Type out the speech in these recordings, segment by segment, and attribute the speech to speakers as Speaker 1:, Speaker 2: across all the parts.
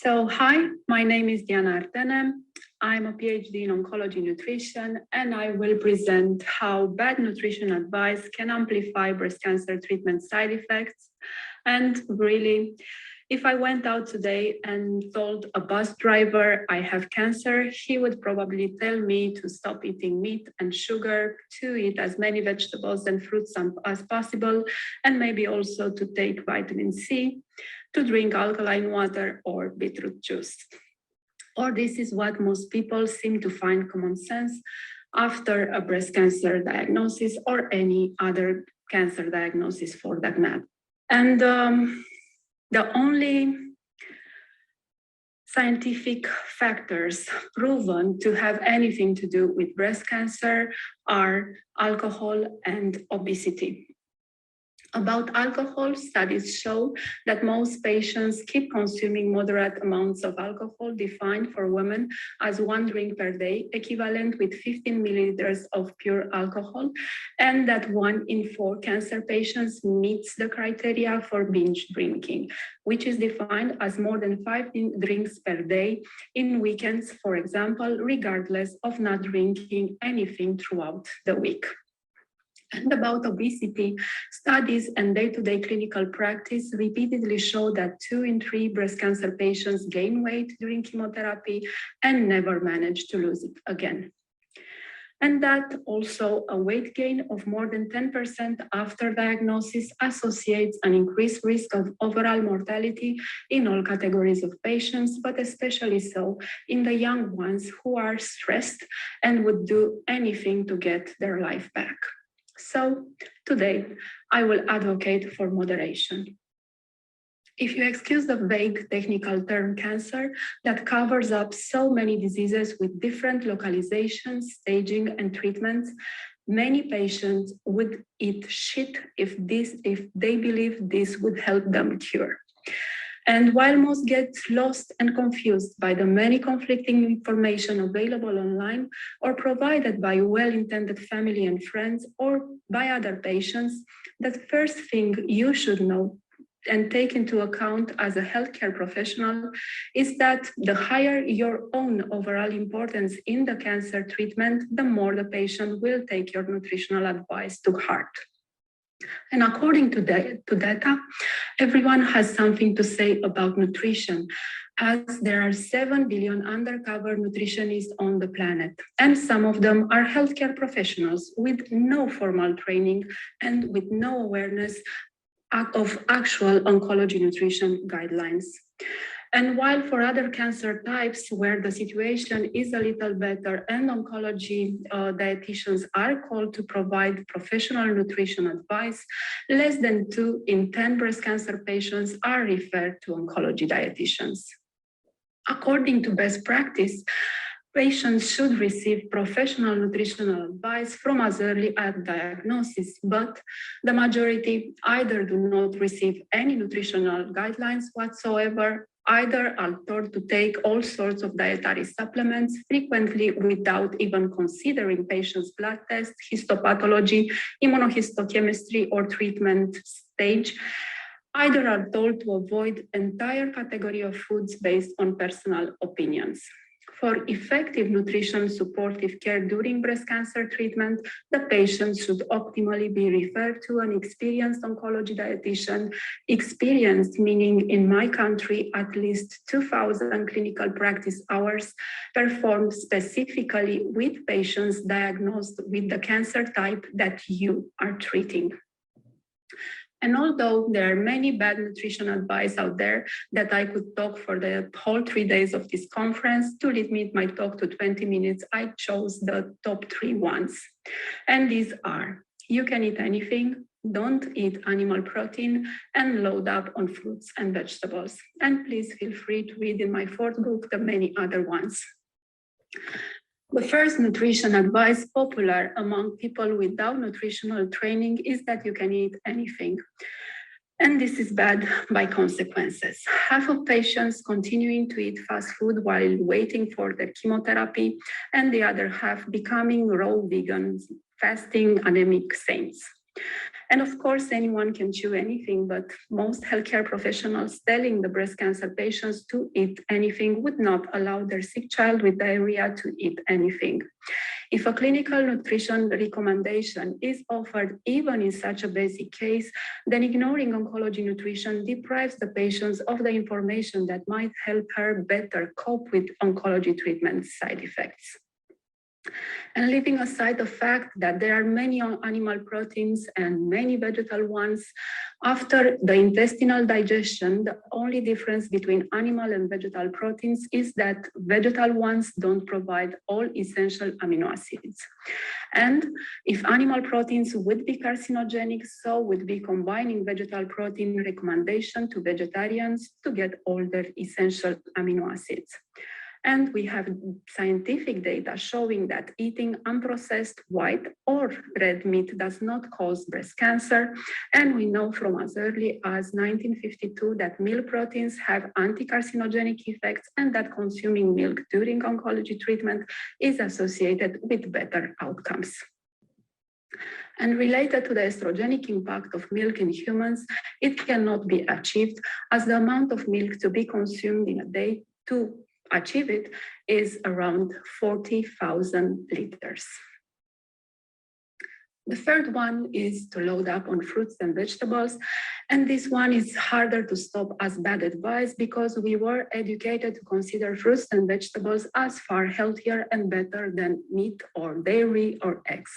Speaker 1: Hi, my name is Diana Artene. I'm a PhD in oncology nutrition, and I will present how bad nutrition advice can amplify breast cancer treatment side effects. And really, if I went out today and told a bus driver I have cancer, he would probably tell me to stop eating meat and sugar, to eat as many vegetables and fruits as possible, and maybe also to take vitamin C, to drink alkaline water or beetroot juice. Or this is what most people seem to find common sense after a breast cancer diagnosis or any other cancer diagnosis for that matter. And the only scientific factors proven to have anything to do with breast cancer are alcohol and obesity. About alcohol, studies show that most patients keep consuming moderate amounts of alcohol, defined for women as 1 drink per day, equivalent with 15 milliliters of pure alcohol, and that 1 in 4 cancer patients meets the criteria for binge drinking, which is defined as more than 5 drinks per day in weekends, for example, regardless of not drinking anything throughout the week. And about obesity, studies and day-to-day clinical practice repeatedly show that 2 in 3 breast cancer patients gain weight during chemotherapy and never manage to lose it again. And that also a weight gain of more than 10% after diagnosis associates an increased risk of overall mortality in all categories of patients, but especially so in the young ones who are stressed and would do anything to get their life back. So today, I will advocate for moderation. If you excuse the vague technical term cancer that covers up so many diseases with different localizations, staging, and treatments, many patients would eat shit if they believe this would help them cure. And while most get lost and confused by the many conflicting information available online or provided by well-intended family and friends or by other patients, the first thing you should know and take into account as a healthcare professional is that the higher your own overall importance in the cancer treatment, the more the patient will take your nutritional advice to heart. And according to data, everyone has something to say about nutrition, as there are 7 billion undercover nutritionists on the planet, and some of them are healthcare professionals with no formal training and with no awareness of actual oncology nutrition guidelines. And while for other cancer types where the situation is a little better and oncology dietitians are called to provide professional nutrition advice, less than 2 in 10 breast cancer patients are referred to oncology dietitians. According to best practice, patients should receive professional nutritional advice from as early as diagnosis, but the majority either do not receive any nutritional guidelines whatsoever, either are told to take all sorts of dietary supplements, frequently without even considering patients' blood tests, histopathology, immunohistochemistry, or treatment stage, either are told to avoid entire category of foods based on personal opinions. For effective nutrition supportive care during breast cancer treatment, the patient should optimally be referred to an experienced oncology dietitian, experienced meaning in my country at least 2,000 clinical practice hours performed specifically with patients diagnosed with the cancer type that you are treating. And although there are many bad nutrition advice out there that I could talk for the whole 3 days of this conference, to limit my talk to 20 minutes, I chose the top 3 ones. And these are: you can eat anything, don't eat animal protein, and load up on fruits and vegetables. And please feel free to read in my 4th book the many other ones. The first nutrition advice popular among people without nutritional training is that you can eat anything. And this is bad by consequences. Half of patients continuing to eat fast food while waiting for their chemotherapy, and the other half becoming raw vegans, fasting anemic saints. And of course, anyone can chew anything, but most healthcare professionals telling the breast cancer patients to eat anything would not allow their sick child with diarrhea to eat anything. If a clinical nutrition recommendation is offered even in such a basic case, then ignoring oncology nutrition deprives the patients of the information that might help her better cope with oncology treatment side effects. And leaving aside the fact that there are many animal proteins and many vegetal ones, after the intestinal digestion, the only difference between animal and vegetal proteins is that vegetal ones don't provide all essential amino acids. And if animal proteins would be carcinogenic, so would be combining vegetal protein recommendation to vegetarians to get all their essential amino acids. And we have scientific data showing that eating unprocessed white or red meat does not cause breast cancer. And we know from as early as 1952 that milk proteins have anti-carcinogenic effects and that consuming milk during oncology treatment is associated with better outcomes. And related to the estrogenic impact of milk in humans, it cannot be achieved as the amount of milk to be consumed in a day to achieve it is around 40,000 liters. The third one is to load up on fruits and vegetables. And this one is harder to stop as bad advice because we were educated to consider fruits and vegetables as far healthier and better than meat or dairy or eggs.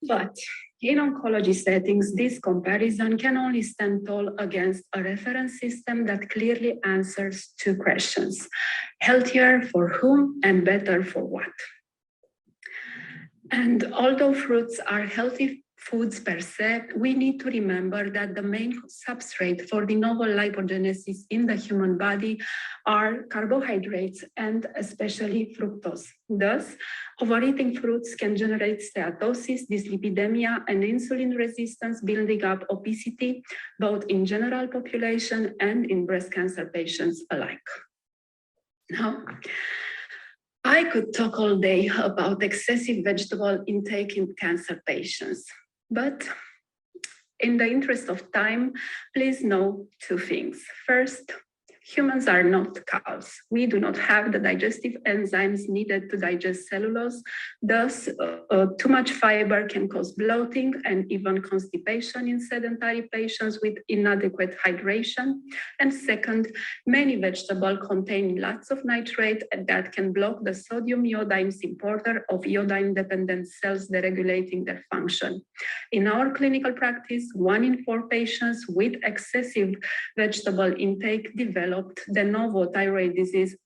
Speaker 1: But in oncology settings, this comparison can only stand tall against a reference system that clearly answers two questions: healthier for whom and better for what? And although fruits are healthy foods per se, we need to remember that the main substrate for de novo lipogenesis in the human body are carbohydrates and especially fructose. Thus, overeating fruits can generate steatosis, dyslipidemia, and insulin resistance, building up obesity, both in general population and in breast cancer patients alike. Now, I could talk all day about excessive vegetable intake in cancer patients, but in the interest of time, please know two things. First, humans are not cows. We do not have the digestive enzymes needed to digest cellulose. Thus, too much fiber can cause bloating and even constipation in sedentary patients with inadequate hydration. And second, many vegetables contain lots of nitrate that can block the sodium iodine importer of iodine-dependent cells deregulating their function. In our clinical practice, 1 in 4 patients with excessive vegetable intake developed de novo thyroid disease,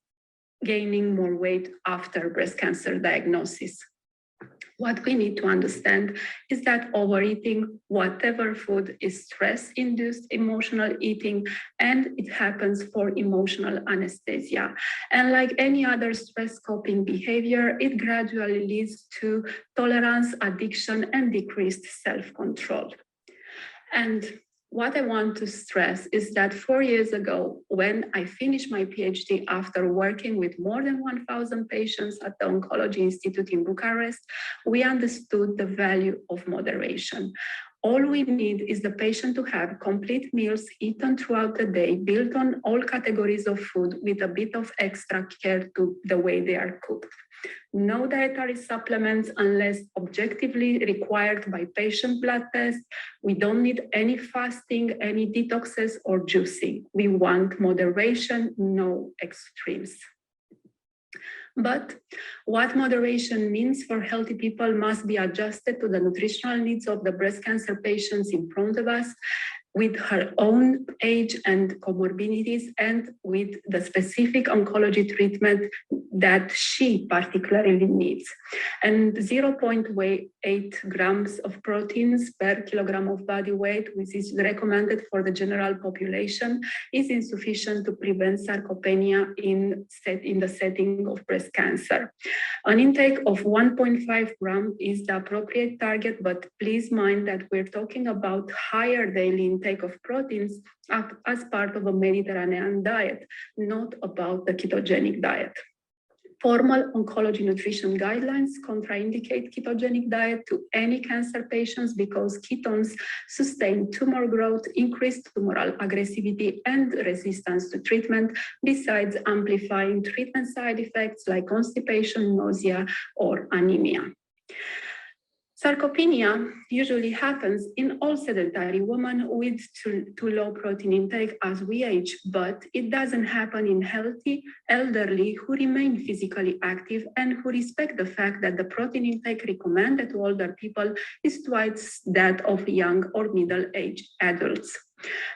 Speaker 1: gaining more weight after breast cancer diagnosis. What we need to understand is that overeating, whatever food, is stress-induced emotional eating, and it happens for emotional anesthesia. And like any other stress coping behavior, it gradually leads to tolerance, addiction, and decreased self-control. And what I want to stress is that 4 years ago, when I finished my PhD after working with more than 1,000 patients at the Oncology Institute in Bucharest, we understood the value of moderation. All we need is the patient to have complete meals eaten throughout the day, built on all categories of food with a bit of extra care to the way they are cooked. No dietary supplements unless objectively required by patient blood tests. We don't need any fasting, any detoxes or juicing. We want moderation, no extremes. But what moderation means for healthy people must be adjusted to the nutritional needs of the breast cancer patients in front of us, with her own age and comorbidities, and with the specific oncology treatment that she particularly needs. And 0.8 grams of proteins per kilogram of body weight, which is recommended for the general population, is insufficient to prevent sarcopenia in the setting of breast cancer. An intake of 1.5 grams is the appropriate target, but please mind that we're talking about higher daily intake of proteins as part of a Mediterranean diet, not about the ketogenic diet. Formal oncology nutrition guidelines contraindicate ketogenic diet to any cancer patients because ketones sustain tumor growth, increase tumoral aggressivity, and resistance to treatment, besides amplifying treatment side effects like constipation, nausea, or anemia. Sarcopenia usually happens in all sedentary women with too low protein intake as we age, but it doesn't happen in healthy elderly who remain physically active and who respect the fact that the protein intake recommended to older people is twice that of young or middle-aged adults.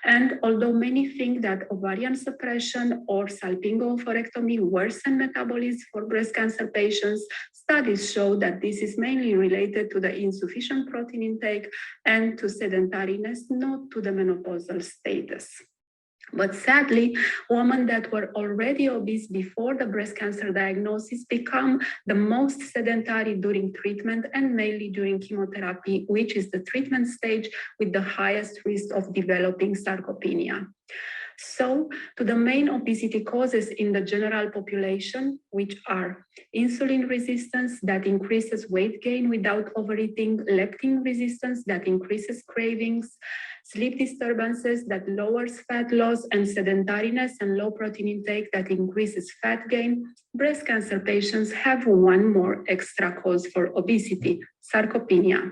Speaker 1: And although many think that ovarian suppression or salpingo-oophorectomy worsen metabolism for breast cancer patients, studies show that this is mainly related to the insufficient protein intake and to sedentariness, not to the menopausal status. But sadly, women that were already obese before the breast cancer diagnosis become the most sedentary during treatment and mainly during chemotherapy, which is the treatment stage with the highest risk of developing sarcopenia. So, to the main obesity causes in the general population, which are insulin resistance that increases weight gain without overeating, leptin resistance that increases cravings, sleep disturbances that lowers fat loss, and sedentariness and low protein intake that increases fat gain, breast cancer patients have one more extra cause for obesity, sarcopenia.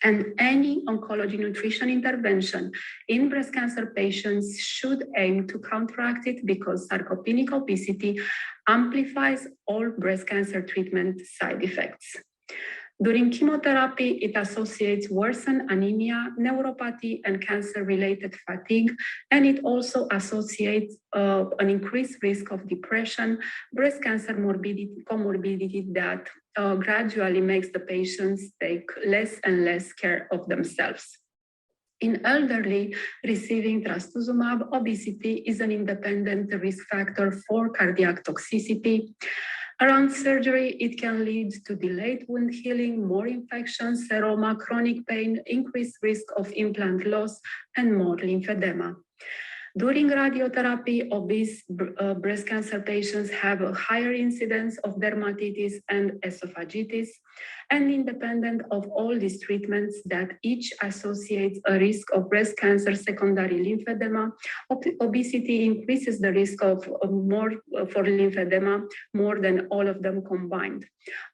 Speaker 1: And any oncology nutrition intervention in breast cancer patients should aim to counteract it because sarcopenic obesity amplifies all breast cancer treatment side effects. During chemotherapy, it associates worsened anemia, neuropathy, and cancer-related fatigue, and it also associates an increased risk of depression, breast cancer comorbidity that gradually makes the patients take less and less care of themselves. In elderly receiving trastuzumab, obesity is an independent risk factor for cardiac toxicity. Around surgery, it can lead to delayed wound healing, more infections, seroma, chronic pain, increased risk of implant loss, and more lymphedema. During radiotherapy, obese breast cancer patients have a higher incidence of dermatitis and esophagitis, and independent of all these treatments that each associates a risk of breast cancer secondary lymphedema, obesity increases the risk of for lymphedema more than all of them combined.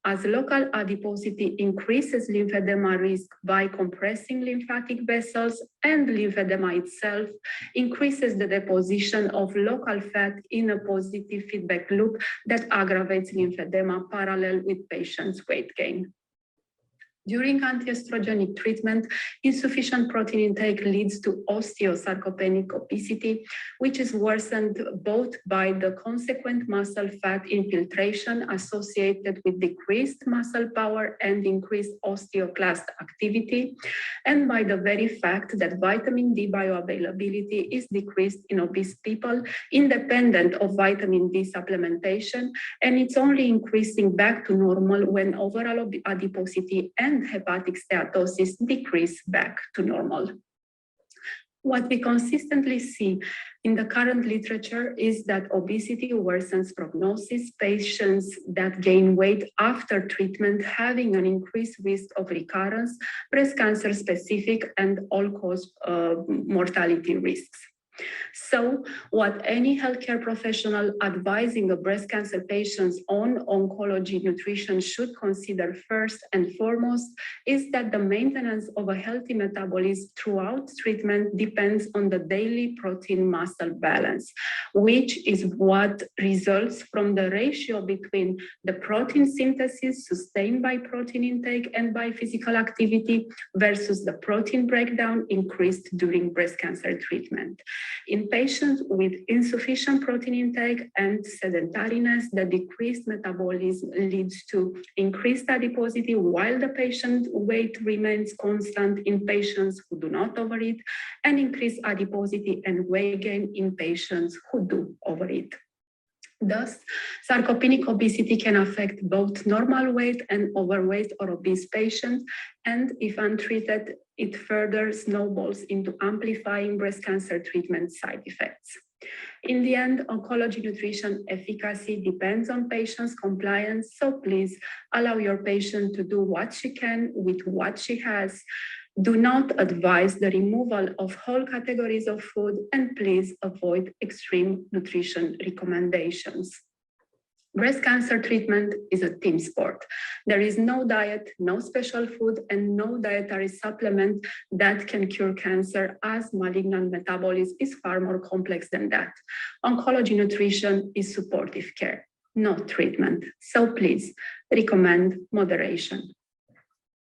Speaker 1: As local adiposity increases lymphedema risk by compressing lymphatic vessels, and lymphedema itself increases the deposition of local fat in a positive feedback loop that aggravates lymphedema parallel with patients' weight gain. During antiestrogenic treatment, insufficient protein intake leads to osteosarcopenic obesity, which is worsened both by the consequent muscle fat infiltration associated with decreased muscle power and increased osteoclast activity, and by the very fact that vitamin D bioavailability is decreased in obese people independent of vitamin D supplementation, and it's only increasing back to normal when overall adiposity and hepatic steatosis decrease back to normal. What we consistently see in the current literature is that obesity worsens prognosis. Patients that gain weight after treatment having an increased risk of recurrence, breast cancer specific, and all-cause mortality risks. So what any healthcare professional advising a breast cancer patients on oncology nutrition should consider first and foremost is that the maintenance of a healthy metabolism throughout treatment depends on the daily protein muscle balance, which is what results from the ratio between the protein synthesis sustained by protein intake and by physical activity versus the protein breakdown increased during breast cancer treatment. In patients with insufficient protein intake and sedentariness, the decreased metabolism leads to increased adiposity while the patient weight remains constant in patients who do not overeat, and increased adiposity and weight gain in patients who do overeat. Thus, sarcopenic obesity can affect both normal weight and overweight or obese patients, and if untreated, it further snowballs into amplifying breast cancer treatment side effects. In the end, oncology nutrition efficacy depends on patient's compliance, so please allow your patient to do what she can with what she has. Do not advise the removal of whole categories of food, and please avoid extreme nutrition recommendations. Breast cancer treatment is a team sport. There is no diet, no special food, and no dietary supplement that can cure cancer, as malignant metabolism is far more complex than that. Oncology nutrition is supportive care, not treatment. So please recommend moderation.